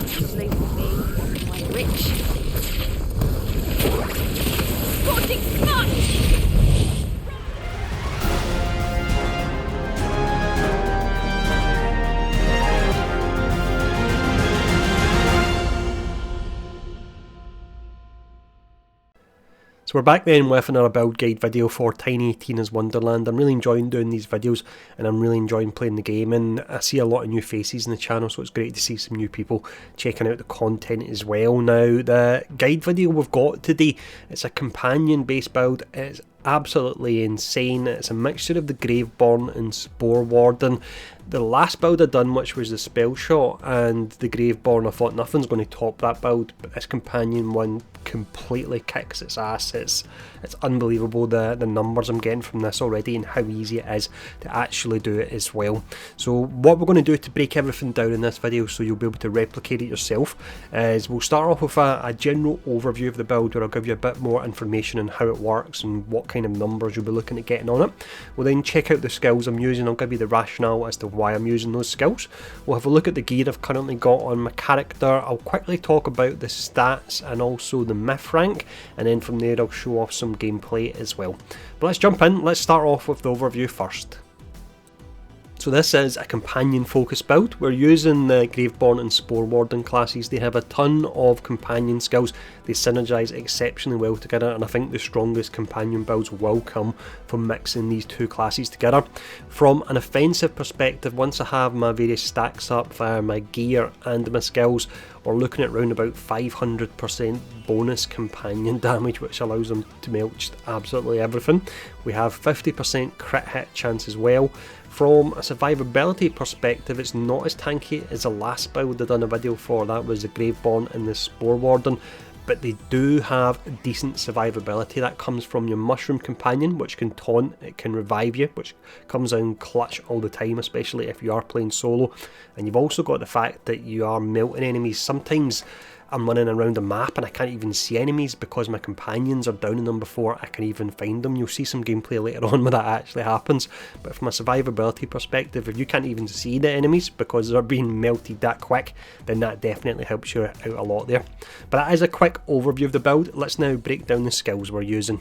Slave me, my rich. Rotting smut! So we're back then with another build guide video for Tiny Tina's Wonderland. I'm really enjoying doing these videos and I'm really enjoying playing the game, and I see a lot of new faces in the channel, so it's great to see some new people checking out the content as well. Now, the guide video we've got today, it's a companion based build. It's absolutely insane. It's a mixture of the Graveborn and Spore Warden. The last build I'd done, which was the Spell Shot and the Graveborn, I thought nothing's going to top that build, but this companion one completely kicks its ass. It's unbelievable the numbers I'm getting from this already and how easy it is to actually do it as well. So what we're going to do to break everything down in this video so you'll be able to replicate it yourself is we'll start off with a general overview of the build, where I'll give you a bit more information on how it works and what kind of numbers you'll be looking at getting on it. We'll then check out the skills I'm using. I'll give you the rationale as to why I'm using those skills. We'll have a look at the gear I've currently got on my character. I'll quickly talk about the stats and also the myth rank, and then from there I'll show off some gameplay as well. But let's jump in. Let's start off with the overview first. So this is a companion focused build. We're using the Graveborn and Spore Warden classes. They have a ton of companion skills. They synergise exceptionally well together, and I think the strongest companion builds will come from mixing these two classes together. From an offensive perspective, once I have my various stacks up via my gear and my skills, we're looking at around about 500% bonus companion damage, which allows them to melt just absolutely everything. We have 50% crit hit chance as well. From a survivability perspective, it's not as tanky as the last build I done a video for. That was the Graveborn and the Spore Warden, but they do have decent survivability. That comes from your Mushroom Companion, which can taunt, it can revive you, which comes in clutch all the time, especially if you are playing solo. And you've also got the fact that you are melting enemies. Sometimes I'm running around a map and I can't even see enemies because my companions are downing them before I can even find them. You'll see some gameplay later on where that actually happens, but from a survivability perspective, if you can't even see the enemies because they're being melted that quick, then that definitely helps you out a lot there. But that is a quick overview of the build. Let's now break down the skills we're using.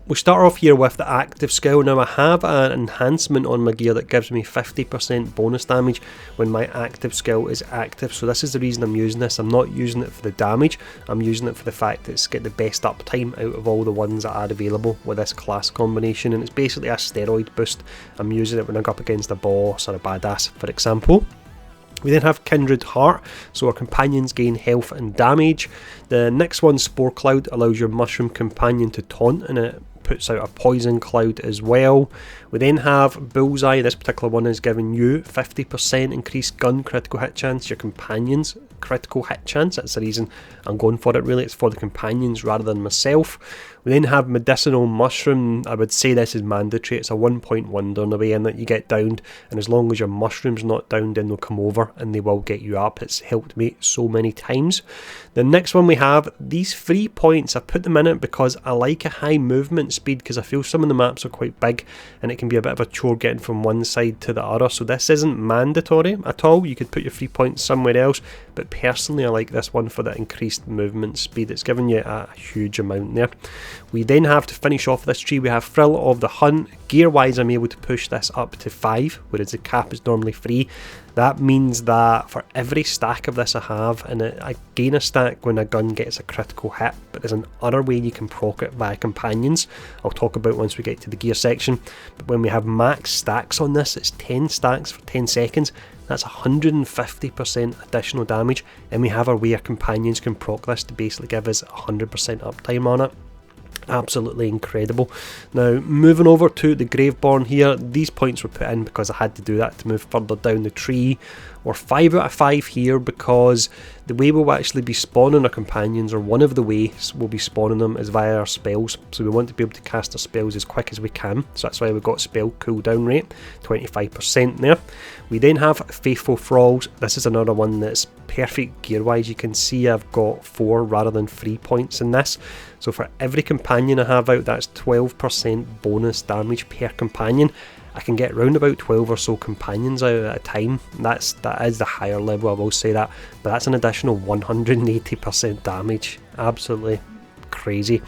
We'll start off here with the active skill. Now I have an enhancement on my gear that gives me 50% bonus damage when my active skill is active, so this is the reason I'm using this. I'm not using it for the damage, I'm using it for the fact that it's got the best uptime out of all the ones that are available with this class combination, and it's basically a steroid boost. I'm using it when I go up against a boss or a badass, for example. We then have Kindred Heart, so our companions gain health and damage. The next one, Spore Cloud, allows your Mushroom Companion to taunt, and it puts out a poison cloud as well. We then have Bullseye. This particular one is giving you 50% increased gun critical hit chance, your companions critical hit chance. That's the reason I'm going for it, really. It's for the companions rather than myself. We then have Medicinal Mushroom. I would say this is mandatory. It's a 1-point wonder in the way in that you get downed, and as long as your mushroom's not downed, then they'll come over and they will get you up. It's helped me so many times. The next one we have, these 3 points, I put them in it because I like a high movement speed, because I feel some of the maps are quite big and it can be a bit of a chore getting from one side to the other, so this isn't mandatory at all. You could put your 3 points somewhere else, but personally I like this one for the increased movement speed. It's giving you a huge amount there. We then have, to finish off this tree, we have Thrill of the Hunt. Gear wise, I'm able to push this up to 5, whereas the cap is normally 3. That means that for every stack of this I have, and I gain a stack when a gun gets a critical hit, but there's another way you can proc it via companions I'll talk about once we get to the gear section. But when we have max stacks on this, it's 10 stacks for 10 seconds. That's 150% additional damage, and we have our way our companions can proc this to basically give us 100% uptime on it. Absolutely incredible. Now moving over to the Graveborn here, these points were put in because I had to do that to move further down the tree. We're 5 out of 5 here because the way we'll actually be spawning our companions, or one of the ways we'll be spawning them, is via our spells. So we want to be able to cast our spells as quick as we can, so that's why we've got spell cooldown rate 25% there. We then have Faithful Thralls. This is another one that's perfect gear wise. You can see I've got 4 rather than 3 points in this, so for every companion I have out, that's 12% bonus damage per companion. I can get around about 12 or so companions out at a time. That is the higher level, I will say that, but that's an additional 180% damage. Absolutely crazy.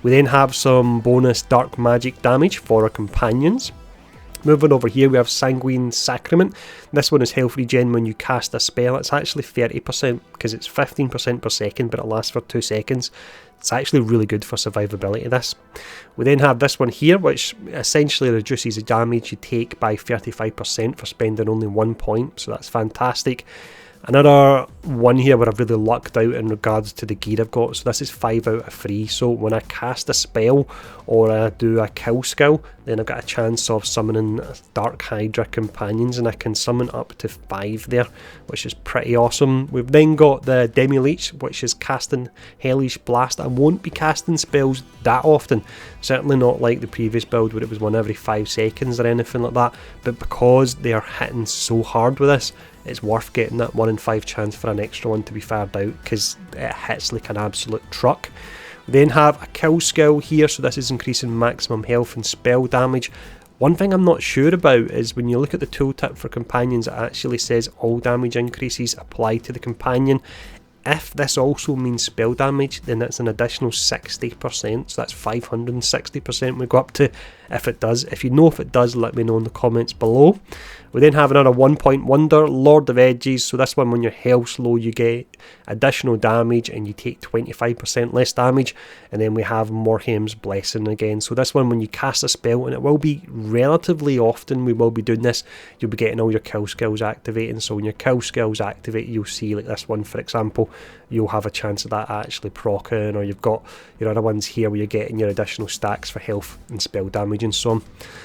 We then have some bonus dark magic damage for our companions. Moving over here, we have Sanguine Sacrament. This one is health regen when you cast a spell. It's actually 30% because it's 15% per second, but it lasts for 2 seconds. It's actually really good for survivability, this. We then have this one here, which essentially reduces the damage you take by 35% for spending only 1 point, so that's fantastic. Another one here where I've really lucked out in regards to the gear I've got, so this is 5 out of 3, so when I cast a spell or I do a kill skill, then I've got a chance of summoning Dark Hydra companions, and I can summon up to 5 there, which is pretty awesome. We've then got the Demi Leech, which is casting Hellish Blast. I won't be casting spells that often, certainly not like the previous build where it was one every 5 seconds or anything like that, but because they are hitting so hard with this, it's worth getting that 1 in 5 chance for an extra one to be fired out, because it hits like an absolute truck. We then have a kill skill here, so this is increasing maximum health and spell damage. One thing I'm not sure about is when you look at the tooltip for companions, it actually says all damage increases apply to the companion. If this also means spell damage, then that's an additional 60%, so that's 560% we go up to if it does. If you know if it does, let me know in the comments below. We then have another 1 point wonder, Lord of Edges. So this one, when your health's low, you get additional damage and you take 25% less damage. And then we have Morhaim's Blessing again. So this one, when you cast a spell, and it will be relatively often we will be doing this, you'll be getting all your kill skills activating. So when your kill skills activate, you'll see like this one, for example, you'll have a chance of that actually proccing, or you've got your other ones here where you're getting your additional stacks for health and spell damage and so on.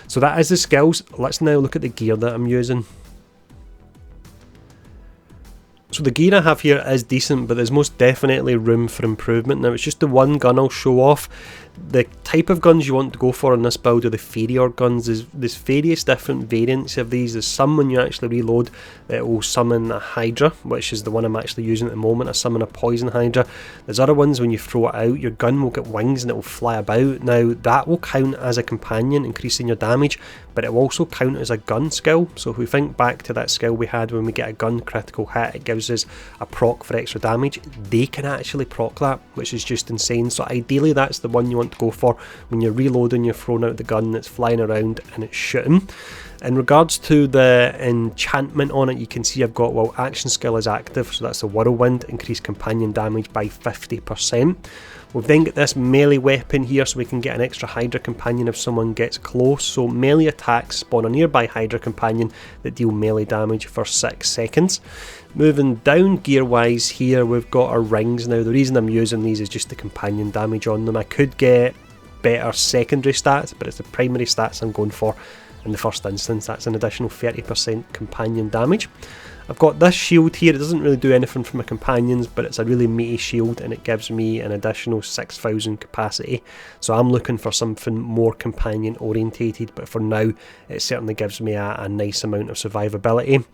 So that is the skills. Let's now look at the gear that I'm using. So the gear I have here is decent, but there's most definitely room for improvement. Now it's just the one gun I'll show off. The type of guns you want to go for in this build are the Fairy guns. There's various different variants of these. There's some when you actually reload that will summon a Hydra, which is the one I'm actually using at the moment. I summon a Poison Hydra. There's other ones when you throw it out, your gun will get wings and it will fly about. Now that will count as a companion, increasing your damage, but it will also count as a gun skill. So if we think back to that skill we had when we get a gun critical hit, it gives us a proc for extra damage. They can actually proc that, which is just insane. So ideally that's the one you want to go for when you're reloading, you're throwing out the gun that's flying around and it's shooting. In regards to the enchantment on it, you can see I've got, well, action skill is active, so that's the Whirlwind, increase companion damage by 50%. We've then got this melee weapon here, so we can get an extra Hydra companion if someone gets close. So melee attacks spawn a nearby Hydra companion that deal melee damage for 6 seconds. Moving down gear wise here, we've got our rings. Now the reason I'm using these is just the companion damage on them. I could get better secondary stats, but it's the primary stats I'm going for in the first instance. That's an additional 30% companion damage. I've got this shield here. It doesn't really do anything for my companions, but it's a really meaty shield and it gives me an additional 6,000 capacity. So I'm looking for something more companion orientated, but for now it certainly gives me a nice amount of survivability.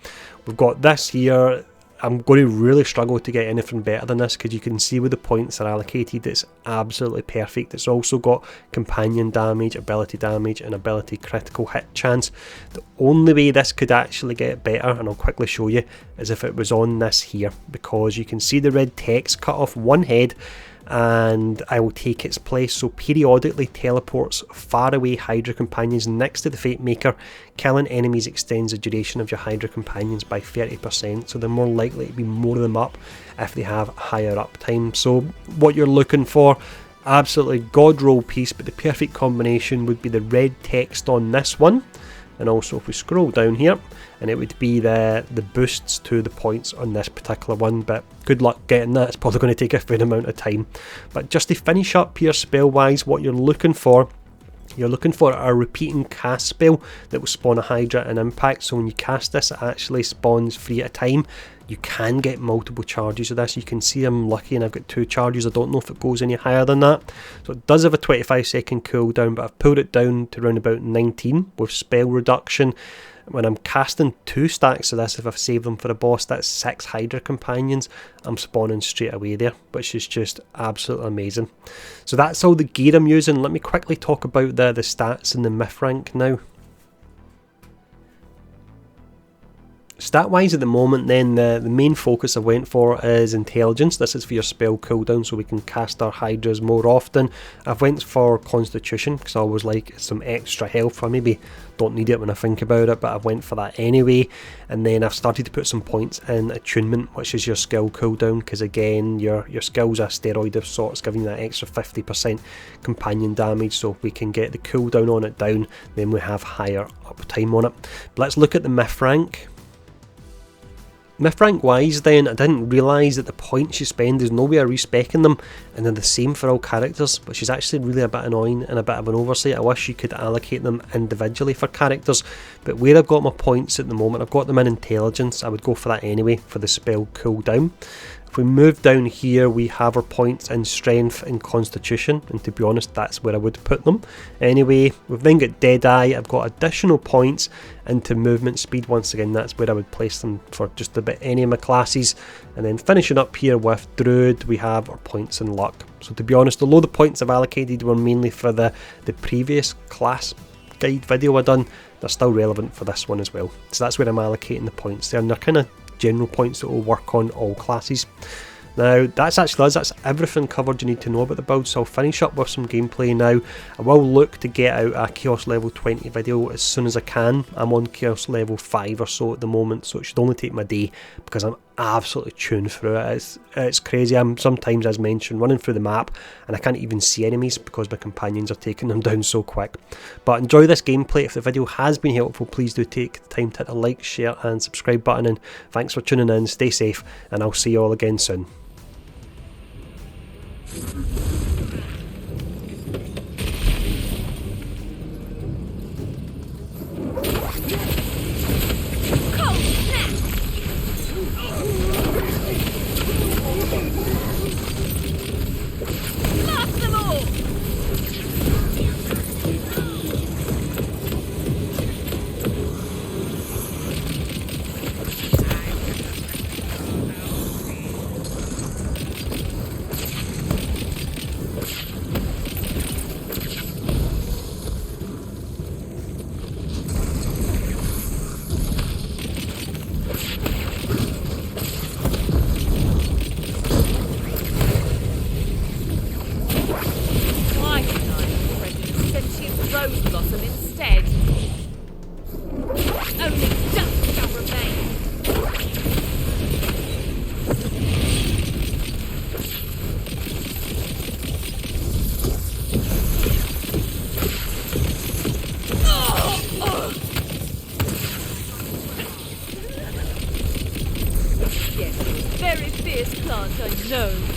We've got this here. I'm going to really struggle to get anything better than this, because you can see with the points are allocated, it's absolutely perfect. It's also got companion damage, ability damage and ability critical hit chance. The only way this could actually get better, and I'll quickly show you, is if it was on this here, because you can see the red text cut off one head and I will take its place. So periodically teleports far away Hydra companions next to the Fate Maker. Killing enemies extends the duration of your Hydra companions by 30%, so they're more likely to be more of them up if they have higher uptime. So what you're looking for, absolutely god roll piece, but the perfect combination would be the red text on this one, and also if we scroll down here, and it would be the boosts to the points on this particular one. But good luck getting that, it's probably going to take a fair amount of time. But just to finish up here spell wise, what you're looking for a repeating cast spell that will spawn a Hydra and impact. So when you cast this, it actually spawns 3 at a time. You can get multiple charges of this. You can see I'm lucky and I've got 2 charges. I don't know if it goes any higher than that. So it does have a 25-second cooldown, but I've pulled it down to around about 19 with spell reduction. When I'm casting 2 stacks of this, if I've saved them for a boss, that's 6 Hydra companions. I'm spawning straight away there, which is just absolutely amazing. So that's all the gear I'm using. Let me quickly talk about the stats and the myth rank now. Stat-wise at the moment then, the main focus I went for is intelligence. This is for your spell cooldown so we can cast our hydras more often. I've went for constitution because I always like some extra health. I maybe don't need it when I think about it, but I went for that anyway. And then I've started to put some points in attunement, which is your skill cooldown, because again your skills are steroid of sorts, giving you that extra 50% companion damage, so if we can get the cooldown on it down, then we have higher uptime on it. But let's look at the myth rank. Myth rank wise then, I didn't realise that the points you spend, there's no way of respecing them, and they're the same for all characters, which is actually really a bit annoying and a bit of an oversight. I wish you could allocate them individually for characters, but where I've got my points at the moment, I've got them in intelligence. I would go for that anyway for the spell cooldown. If we move down here, we have our points in strength and constitution, and to be honest, that's where I would put them. Anyway, we've then got Deadeye. I've got additional points into movement speed. Once again, that's where I would place them for just about any of my classes. And then finishing up here with Druid, we have our points in luck. So to be honest, although the points I've allocated were mainly for the previous class guide video I done, they're still relevant for this one as well. So that's where I'm allocating the points there, and they're kind of general points that will work on all classes. Now that's actually us, that's everything covered you need to know about the build, so I'll finish up with some gameplay now. I will look to get out a Chaos level 20 video as soon as I can. I'm on Chaos level 5 or so at the moment, so it should only take my day because I'm absolutely tuned through it. It's crazy. I'm sometimes, as mentioned, running through the map and I can't even see enemies because my companions are taking them down so quick. But enjoy this gameplay. If the video has been helpful, please do take the time to hit the like, share and subscribe button, and thanks for tuning in. Stay safe and I'll see you all again soon. Rose blossom instead. Only dust shall remain. Yes, very fierce plant, I know.